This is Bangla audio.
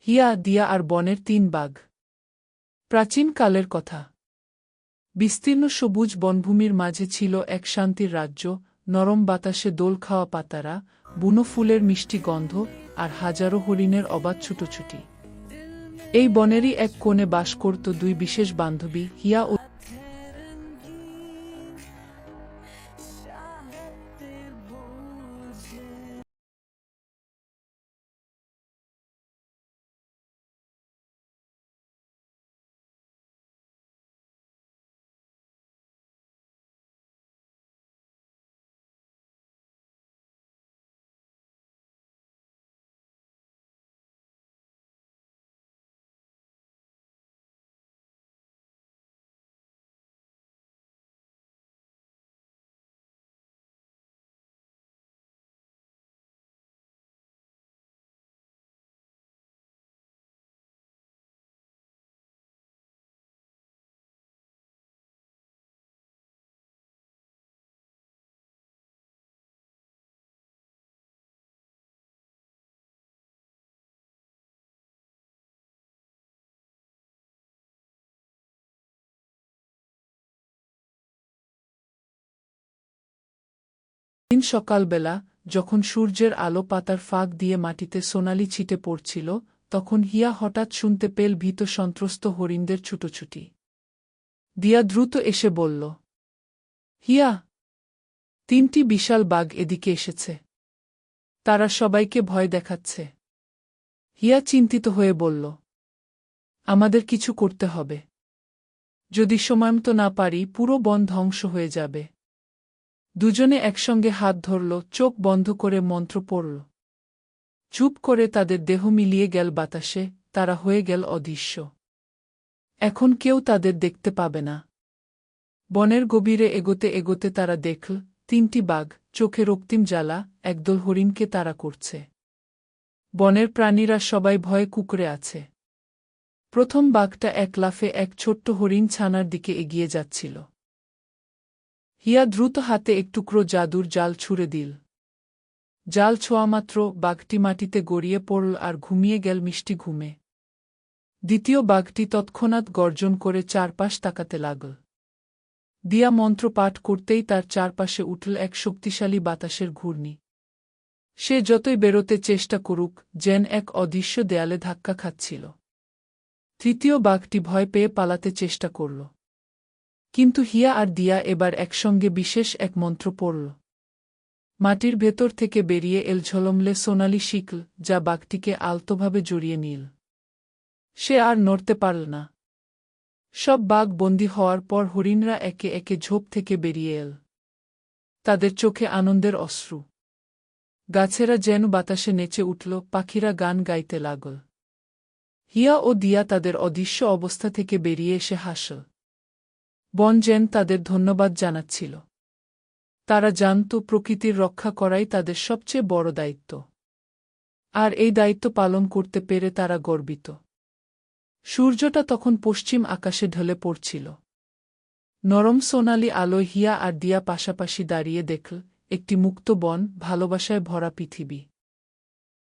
হিয়া, দিয়া আর বনের ৩ বাঘ। প্রাচীন কালের কথা। বিস্তীর্ণ সবুজ বনভূমির মাঝে ছিল এক শান্তির রাজ্য, নরম বাতাসে দোল খাওয়া পাতারা, বুনো ফুলের মিষ্টি গন্ধ, আর হাজারো হরিণের অবাধ ছুটোছুটি। এই বনেরই এক কোণে বাস করত ২ বিশেষ বান্ধবী, হিয়া ও দিন সকালবেলা, যখন সূর্যের আলো পাতার ফাঁক দিয়ে মাটিতে সোনালি ছিটে পড়ছিল, তখন হিয়া হঠাৎ শুনতে পেল ভীত সন্ত্রস্ত হরিণদের ছুটোছুটি। দিয়া দ্রুত এসে বলল, হিয়া, ৩টি বিশাল বাঘ এদিকে এসেছে। তারা সবাইকে ভয় দেখাচ্ছে। হিয়া চিন্তিত হয়ে বলল, আমাদের কিছু করতে হবে। যদি সময়মতো না পারি, পুরো বন ধ্বংস হয়ে যাবে। দুজনে একসঙ্গে হাত ধরল, চোখ বন্ধ করে মন্ত্র পড়ল। চুপ করে তাদের দেহ মিলিয়ে গেল বাতাসে, তারা হয়ে গেল অদৃশ্য। এখন কেউ তাদের দেখতে পাবে না। বনের গভীরে এগোতে এগোতে তারা দেখল ৩টি বাঘ, চোখে রক্তিম জ্বালা, একদল হরিণকে তাড়া করছে। বনের প্রাণীরা সবাই ভয়ে কুঁকড়ে আছে। প্রথম বাঘটা এক লাফে এক ছোট্ট হরিণ ছানার দিকে এগিয়ে যাচ্ছিল। হিয়া দ্রুত হাতে এক টুকরো জাদুর জাল ছুঁড়ে দিল। জাল ছোঁয়ামাত্র বাঘটি মাটিতে গড়িয়ে পড়ল আর ঘুমিয়ে গেল মিষ্টি ঘুমে। দ্বিতীয় বাঘটি তৎক্ষণাৎ গর্জন করে চারপাশ তাকাতে লাগল। দিয়া মন্ত্র পাঠ করতেই তার চারপাশে উঠল এক শক্তিশালী বাতাসের ঘূর্ণি। সে যতই বেরোতে চেষ্টা করুক, যেন এক অদৃশ্য দেয়ালে ধাক্কা খাচ্ছিল। তৃতীয় বাঘটি ভয় পেয়ে পালাতে চেষ্টা করল। কিন্তু হিয়া আর দিয়া এবার একসঙ্গে বিশেষ এক মন্ত্র পড়ল। মাটির ভেতর থেকে বেরিয়ে এল ঝলমলে সোনালি শিকল, যা বাঘটিকে আলতোভাবে জড়িয়ে নিল। সে আর নড়তে পারল না। সব বাঘ বন্দী হওয়ার পর হরিণরা একে একে ঝোপ থেকে বেরিয়ে এল। তাদের চোখে আনন্দের অশ্রু। গাছেরা যেন বাতাসে নেচে উঠল, পাখিরা গান গাইতে লাগল। হিয়া ও দিয়া তাদের অদৃশ্য অবস্থা থেকে বেরিয়ে এসে হাসল। বন যেন তাদের ধন্যবাদ জানাচ্ছিল। তারা জানত প্রকৃতির রক্ষা করাই তাদের সবচেয়ে বড় দায়িত্ব। আর এই দায়িত্ব পালন করতে পেরে তারা গর্বিত। সূর্যটা তখন পশ্চিম আকাশে ঢলে পড়ছিল। নরম সোনালি আলোয় হিয়া আর দিয়া পাশাপাশি দাঁড়িয়ে দেখল একটি মুক্ত বন, ভালোবাসায় ভরা পৃথিবী।